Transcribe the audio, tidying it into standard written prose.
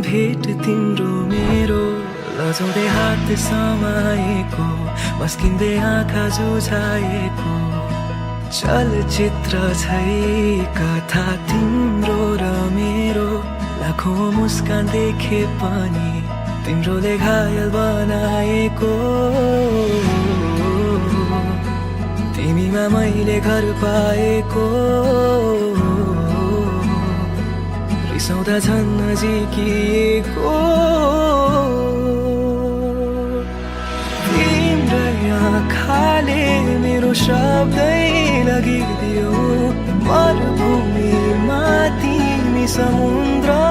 भेट तिम्रो मेरो लजाउँदै हात समाएको मस्किँदै आँखा जुझाएको चलचित्र छै कथा तिम्रो र मेरो लाखौं मुस्कान देखे पनि तिम्रोले घायल बनाएको तिमीमा मैले घर पाएको रिसाउँदा झन् नजिकिएको तिम्रै आँखाले मेरो शब्दै लगिदियो मरुभूमिमा तिमी समुद्र